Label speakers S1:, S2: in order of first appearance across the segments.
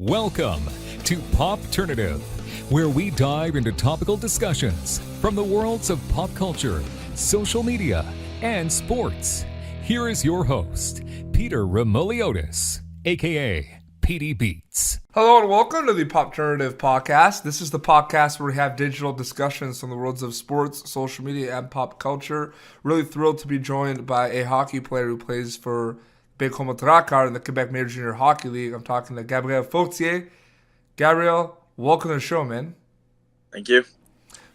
S1: Welcome to Popternative, where we dive into topical discussions from the worlds of pop culture, social media, and sports. Here is your host, Peter Remoliotis, aka PD Beats.
S2: Hello and welcome to the Popternative podcast. This is the podcast where we have digital discussions from the worlds of sports, social media, and pop culture. Really thrilled to be joined by a hockey player who plays for Baie Comeau Drakkar in the Quebec Major Junior Hockey League. I'm talking to Gabriel Fortier. Gabriel, welcome to the show, man.
S3: Thank you.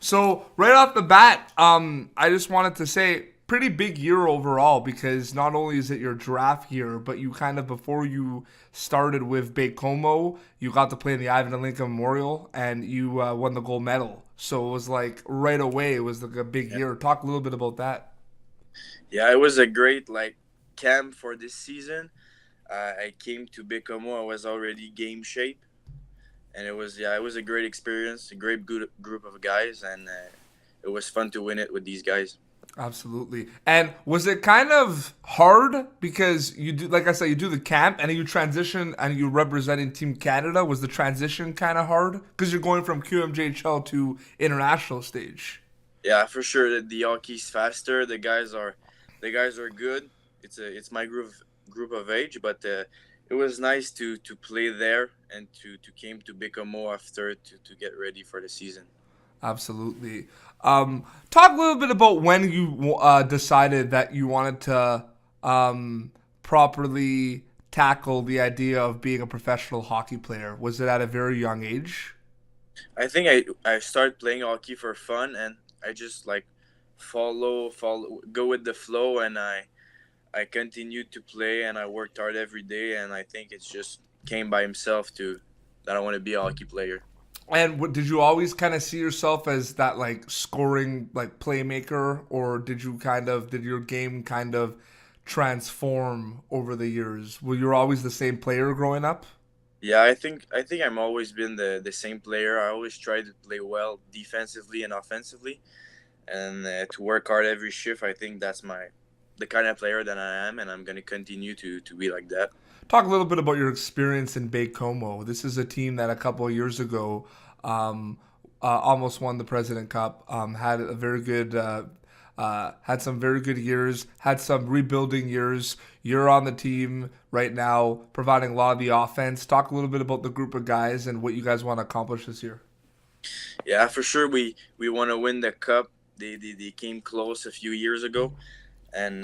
S2: So right off the bat, I just wanted to say, pretty big year overall, because not only is it your draft year, but you kind of, before you started with Baie Comeau, you got to play in the Ivan Hlinka Memorial, and you won the gold medal. So it was like right away, it was like a big year. Talk a little bit about that.
S3: Yeah, it was a great camp for this season. I came to Baie Comeau. I was already game shape, and it was a great experience, a great good group of guys, and it was fun to win it with these guys.
S2: Absolutely. And was it kind of hard because you do, like I said, you do the camp and then you transition and you're representing Team Canada? Was the transition kind of hard because you're going from QMJHL to international stage?
S3: Yeah, for sure. The hockey's faster. The guys are good. It's my group of age, but it was nice to play there and to came to Baie Comeau after to get ready for the season.
S2: Absolutely. Talk a little bit about when you decided that you wanted to properly tackle the idea of being a professional hockey player. Was it at a very young age?
S3: I think I started playing hockey for fun, and I just follow go with the flow, and I continued to play, and I worked hard every day, and I think it's just came by himself that I want to be a hockey player.
S2: And did you always kind of see yourself as that scoring playmaker, or did your game kind of transform over the years? Were you always the same player growing up?
S3: Yeah, I think I'm always been the same player. I always try to play well defensively and offensively, and to work hard every shift. I think that's the kind of player that I am, and I'm going to continue to be like that.
S2: Talk a little bit about your experience in Baie Comeau. This is a team that a couple of years ago almost won the President Cup. Had a very good, had some very good years. Had some rebuilding years. You're on the team right now, providing a lot of the offense. Talk a little bit about the group of guys and what you guys want to accomplish this year.
S3: Yeah, for sure. We want to win the cup. They came close a few years ago. And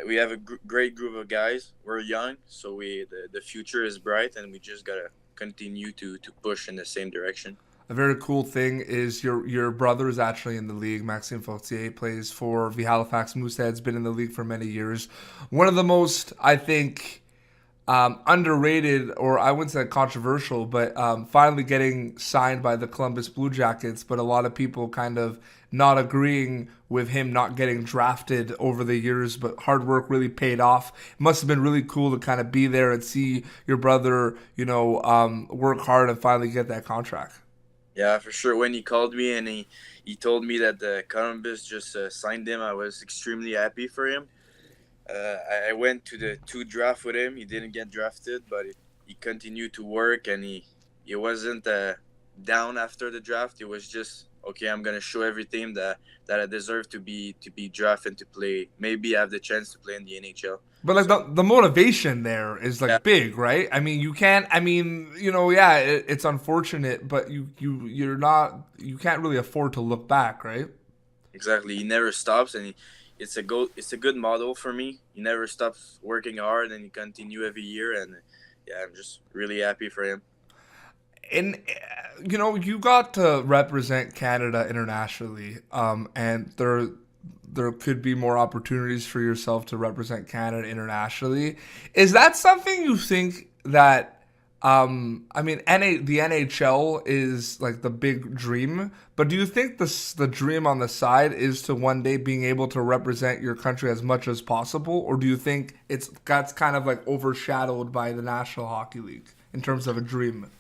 S3: we have a great group of guys. We're young, so the future is bright, and we just gotta continue to push in the same direction.
S2: A very cool thing is your brother is actually in the league. Maxime Fortier plays for the Halifax Mooseheads, been in the league for many years. One of the most, I think, underrated, or I wouldn't say controversial, but finally getting signed by the Columbus Blue Jackets, but a lot of people kind of not agreeing with him not getting drafted over the years, but hard work really paid off. It must have been really cool to kind of be there and see your brother, work hard and finally get that contract.
S3: Yeah, for sure. When he called me and he told me that the Columbus just signed him, I was extremely happy for him. I went to the 2 draft with him. He didn't get drafted, but he continued to work, and he wasn't down after the draft. It was just, okay, I'm gonna show every team that I deserve to be drafted to play. Maybe have the chance to play in the NHL.
S2: But the motivation there is big, right? I mean, you can't. I mean, it's unfortunate, but you can't really afford to look back, right?
S3: Exactly. He never stops, and it's a good model for me. He never stops working hard, and he continue every year, and yeah, I'm just really happy for him.
S2: And you got to represent Canada internationally, and there could be more opportunities for yourself to represent Canada internationally. Is that something you think that? The NHL is the big dream, but do you think the dream on the side is to one day being able to represent your country as much as possible, or do you think that's kind of overshadowed by the National Hockey League in terms of a dream?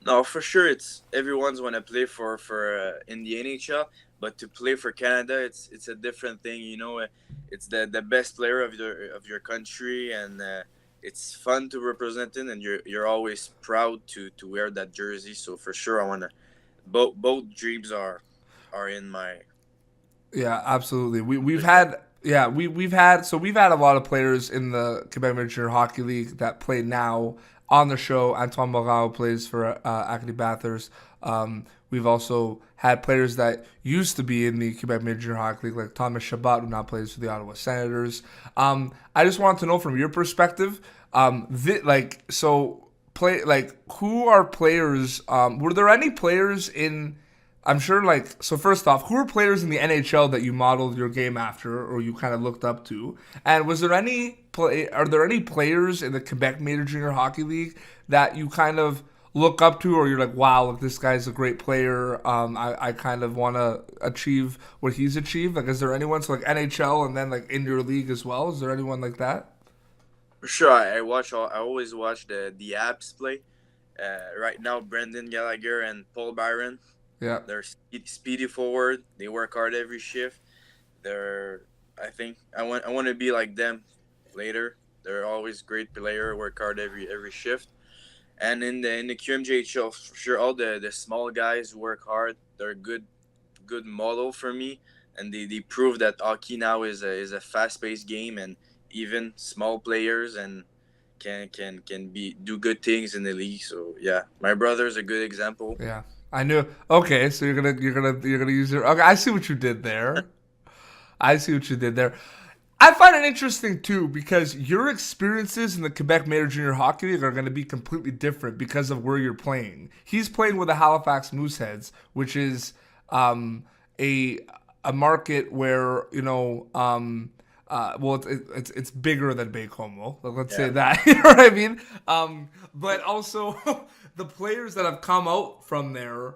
S3: No, for sure. It's everyone's want to play for in the NHL, but to play for Canada, it's a different thing. It's the best player of your country, and it's fun to represent it, and you're always proud to wear that jersey. So for sure, I wanna both dreams are in my.
S2: Yeah, absolutely. We've had we've had a lot of players in the Quebec Major Hockey League that play now on the show. Antoine Morale plays for Acadie Bathurst. We've also had players that used to be in the Quebec Major Hockey League, like Thomas Chabot, who now plays for the Ottawa Senators. I just wanted to know from your perspective, who are players? Were there any players in? I'm sure, so first off, who are players in the NHL that you modeled your game after or you kind of looked up to? And are there any players in the Quebec Major Junior Hockey League that you kind of look up to, or you're like, wow, look, this guy's a great player. I kind of want to achieve what he's achieved. Like, is there anyone, so like NHL and then like in your league as well? Is there anyone like that?
S3: For sure, I always watch the Abs play. Right now, Brendan Gallagher and Paul Byron.
S2: Yeah.
S3: They're speedy forward. They work hard every shift. I think I want to be like them later. They're always great player. Work hard every shift. And in the QMJHL, for sure, all the small guys work hard. They're a good model for me, and they prove that hockey now is a fast paced game, and even small players and can do good things in the league. So yeah, my brother's a good example.
S2: Yeah. I knew. Okay, so you're gonna use your. Okay, I see what you did there. I see what you did there. I find it interesting too because your experiences in the Quebec Major Junior Hockey League are going to be completely different because of where you're playing. He's playing with the Halifax Mooseheads, which is a market where it's bigger than Baie Comeau. Let's say that. You know what I mean? But also the players that have come out from there,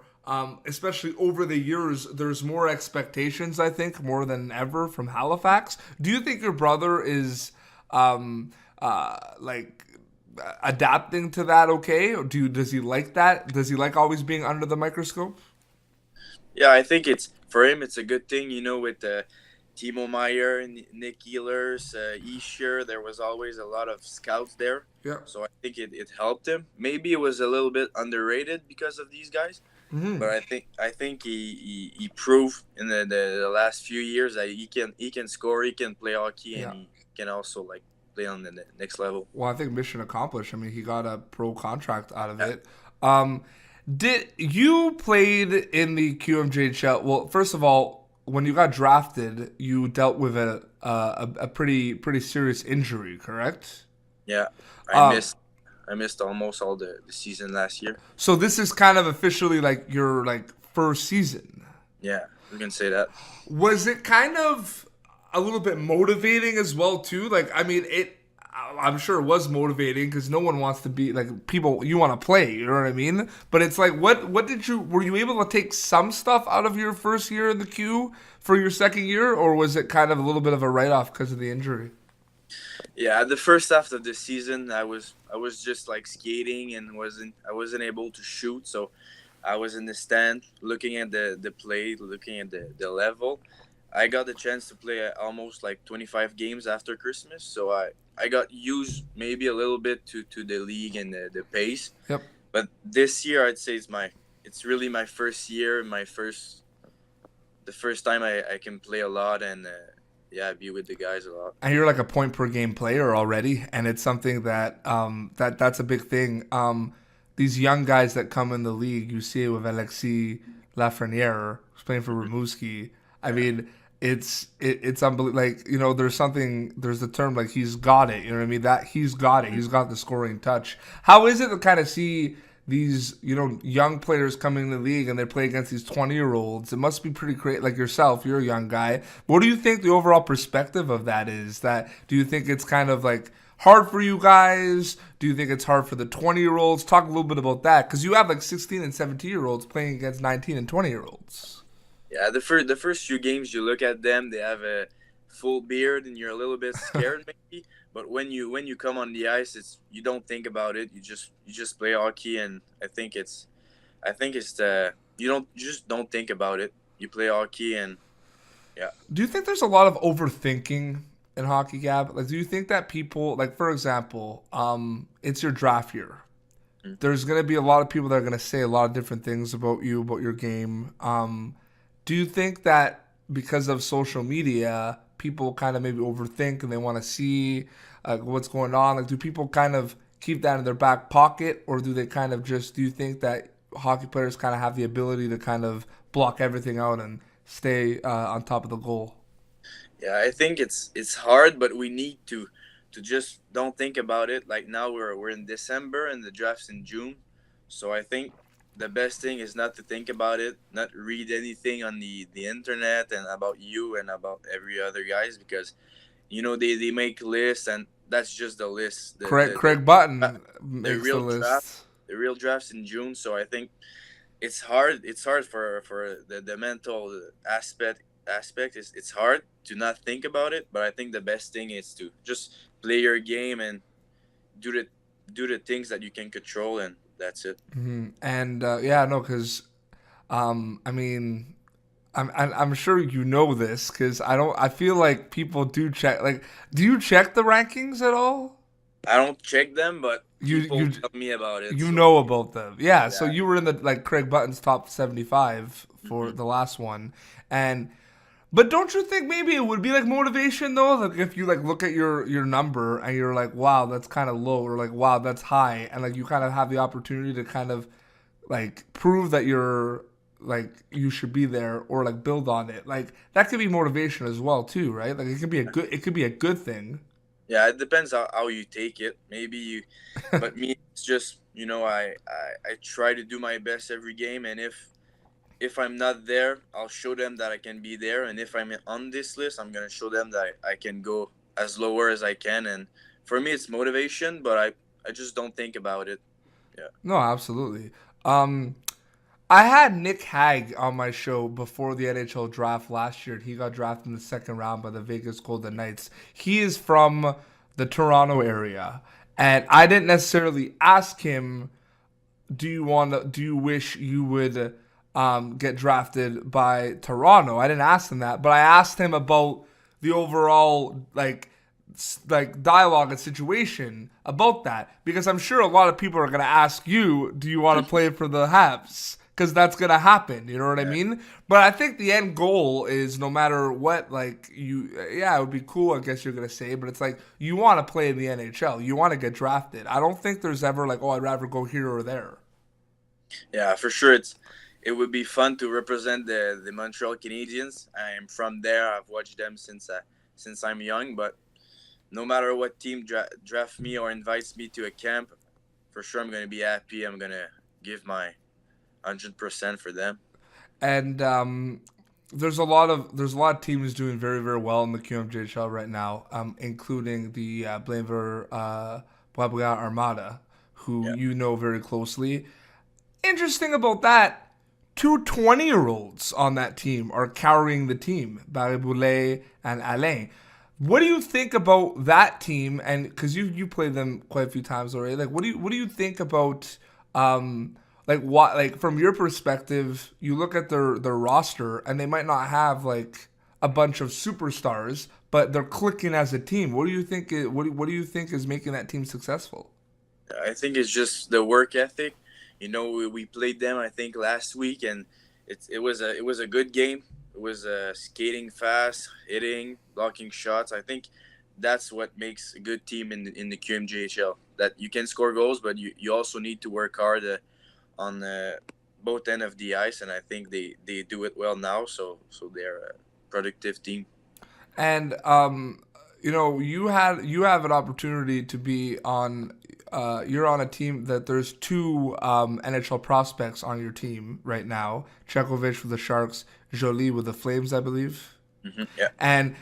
S2: especially over the years, there's more expectations, I think, more than ever from Halifax. Do you think your brother is adapting to that okay? Or does he like that? Does he like always being under the microscope?
S3: Yeah, I think for him it's a good thing. With Timo Meyer, Nick Ehlers, Isher, there was always a lot of scouts there.
S2: Yeah.
S3: So I think it helped him. Maybe it was a little bit underrated because of these guys. Mm-hmm. But I think he proved in the last few years that he can score, he can play hockey, and he can also play on the next level.
S2: Well, I think mission accomplished. I mean, he got a pro contract out of it. Did you played in the QMJHL? Well, first of all, when you got drafted, you dealt with a pretty serious injury, correct?
S3: Yeah, I missed almost all the season last year.
S2: So this is kind of officially your first season.
S3: Yeah, we can say that.
S2: Was it kind of a little bit motivating as well too? I'm sure it was motivating because no one wants to be people. You want to play, you know what I mean? But it's like, were you able to take some stuff out of your first year in the Q for your second year, or was it kind of a little bit of a write off because of the injury?
S3: Yeah, the first half of the season, I was just skating and I wasn't able to shoot, so I was in the stand looking at the play, looking at the level. I got the chance to play almost 25 games after Christmas, so I got used maybe a little bit to the league and the pace.
S2: Yep.
S3: But this year, I'd say it's really my first year, the first time I can play a lot and be with the guys a lot.
S2: And you're a point per game player already, and it's something that that's a big thing. These young guys that come in the league, you see it with Alexis Lafreniere, who's playing for Rimouski. I mean, it's unbelievable. There's the term he's got it. You know what I mean? That he's got it. He's got the scoring touch. How is it to kind of see these young players coming in the league and they play against these 20-year-olds? It must be pretty great. Like yourself, you're a young guy. What do you think the overall perspective of that is? Do you think it's kind of hard for you guys? Do you think it's hard for the 20-year-olds? Talk a little bit about that, because you have 16 and 17-year-olds playing against 19 and 20-year-olds.
S3: Yeah, the first few games you look at them, they have a full beard and you're a little bit scared maybe. But when you come on the ice, you don't think about it. You just play hockey, and I think you just don't think about it. You play hockey, and yeah.
S2: Do you think there's a lot of overthinking in hockey, Gab? Like, do you think that people, like, for example, it's your draft year. There's going to be a lot of people that are going to say a lot of different things about you, about your game. Do you think that because of social media, people kind of maybe overthink and they want to see what's going on? Like, do people kind of keep that in their back pocket, or do they kind of just, do you think that hockey players kind of have the ability to kind of block everything out and stay on top of the goal?
S3: Yeah, I think it's hard, but we need to just don't think about it. Like now we're in December and the draft's in June, so I think the best thing is not to think about it, not read anything on the internet and about you and about every other guys, because they make lists and that's just the list.
S2: Craig Button
S3: The
S2: makes the
S3: real draft,
S2: list.
S3: the real draft's in June, so I think it's hard. It's hard for the mental aspect. It's hard to not think about it, but I think the best thing is to just play your game and do the things that you can control, and that's it.
S2: Mm-hmm. And yeah, no, because I mean, I'm sure you know this because I feel like people do check. Like, do you check the rankings at all?
S3: I don't check them, but
S2: You
S3: people
S2: you
S3: tell me about it.
S2: you
S3: So
S2: know about them, yeah. So
S3: yeah.
S2: you were in the like Craig Button's top 75 for the last one, and but don't you think maybe it would be like motivation though? Like if you like look at your number and you're like, wow, that's kind of low, or like, wow, that's high, and like you kind of have the opportunity to kind of like prove that you're like you should be there or like build on it. Like that could be motivation as well too, right? Like it could be a good thing.
S3: Yeah, it depends how you take it. Maybe you, but me, it's just I try to do my best every game, and if I'm not there, I'll show them that I can be there, and if I'm on this list, I'm gonna show them that I can go as lower as I can. And for me, it's motivation, but I just don't think about it. Yeah.
S2: No, absolutely. Um, I had Nick Hag on my show before the NHL draft last year. He got drafted in the second round by the Vegas Golden Knights. He is from the Toronto area, and I didn't necessarily ask him, do you wish you would get drafted by Toronto? I didn't ask him that, but I asked him about the overall like dialogue and situation about that, because I'm sure a lot of people are going to ask you, do you want to play for the Habs? Because that's going to happen, you know what I mean? But I think the end goal is no matter what, like it would be cool, I guess you're going to say, but it's like you want to play in the NHL. You want to get drafted. I don't think there's ever like, oh, I'd rather go here or there.
S3: Yeah, for sure. It would be fun to represent the Montreal Canadiens. I am from there. I've watched them since I'm young. But no matter what team draft me or invites me to a camp, for sure I'm going to be happy. I'm going to give my 100% for them. And
S2: there's a lot of teams doing very, very well in the QMJHL right now, including the Blainville Boisbriand Armada, who you know very closely. Interesting about that, two 20-year-olds on that team are carrying the team, Barry Boulay and Alain. What do you think about that team? And because you played them quite a few times already, like what do you think about from your perspective? You look at their roster and they might not have like a bunch of superstars, but they're clicking as a team. What do you think? What do you think is making that team successful?
S3: I think it's just the work ethic. We played them, I think, last week, and it was a good game. It was skating fast, hitting, blocking shots. I think that's what makes a good team in the QMJHL. That you can score goals, but you also need to work hard on both ends of the ice, and I think they do it well now. So they're a productive team.
S2: And you have an opportunity to be on. You're on a team that there's two NHL prospects on your team right now. Chekovich with the Sharks, Jolie with the Flames, I believe.
S3: Mm-hmm, yeah.
S2: And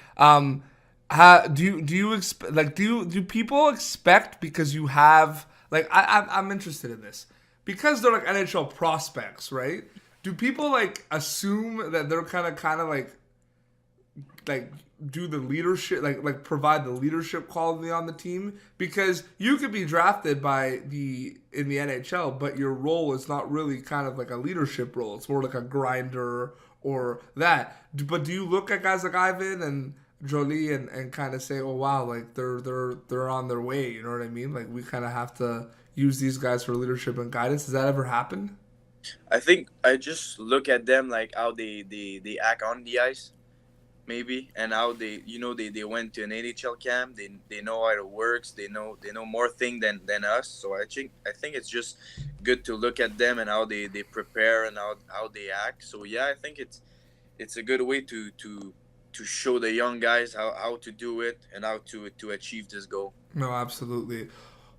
S2: do people expect, because you have like I'm interested in this, because they're like NHL prospects, right? Do people like assume that they're kind of like do the leadership, like provide the leadership quality on the team? Because you could be drafted in the NHL, but your role is not really kind of like a leadership role. It's more like a grinder or that. But do you look at guys like Ivan Jolie and kind of say, oh wow, like they're on their way. You know what I mean? Like we kind of have to use these guys for leadership and guidance. Does that ever happen?
S3: I think I just look at them like how they act on the ice, maybe, and how they went to an NHL camp. They know how it works. They know more thing than us. So I think it's just good to look at them and how they prepare and how they act. So yeah, I think it's a good way to show the young guys how to do it and how to achieve this goal.
S2: No, absolutely.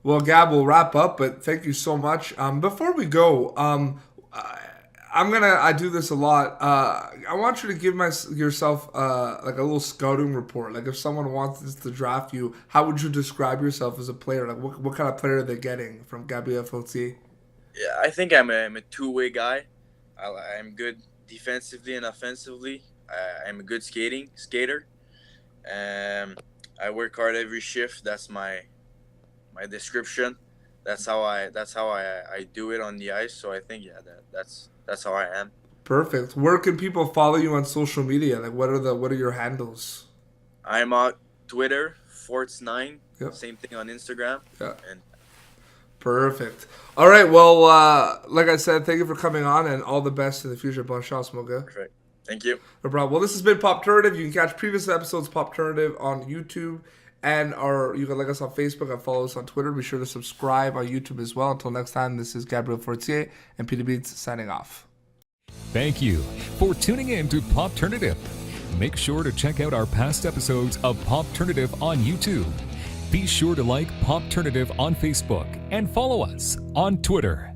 S2: Well, Gab, we'll wrap up, but thank you so much. Before we go, I do this a lot. I want you to give yourself like a little scouting report. Like if someone wants to draft you, how would you describe yourself as a player? Like what kind of player are they getting from Gabriel Fortier?
S3: Yeah, I think I'm a two-way guy. I'm good defensively and offensively. I'm a good skater. I work hard every shift. That's my description. That's how I do it on the ice. So I think that's how I am.
S2: Perfect. Where can people follow you on social media? Like what are your handles?
S3: I'm on Twitter, Forts9.
S2: Yep.
S3: Same thing on Instagram.
S2: Yeah.
S3: And
S2: perfect. All right. Well, like I said, thank you for coming on, and all the best in the future. Bonne chance, mon gars.
S3: perfect. Thank you.
S2: No problem. Well, this has been Popternative. You can catch previous episodes of Popternative on YouTube, and you can like us on Facebook and follow us on Twitter. Be sure to subscribe on YouTube as well. Until next time, this is Gabriel Fortier and Peter Beats signing off.
S1: Thank you for tuning in to Popternative. Make sure to check out our past episodes of Popternative on YouTube. Be sure to like Popternative on Facebook and follow us on Twitter.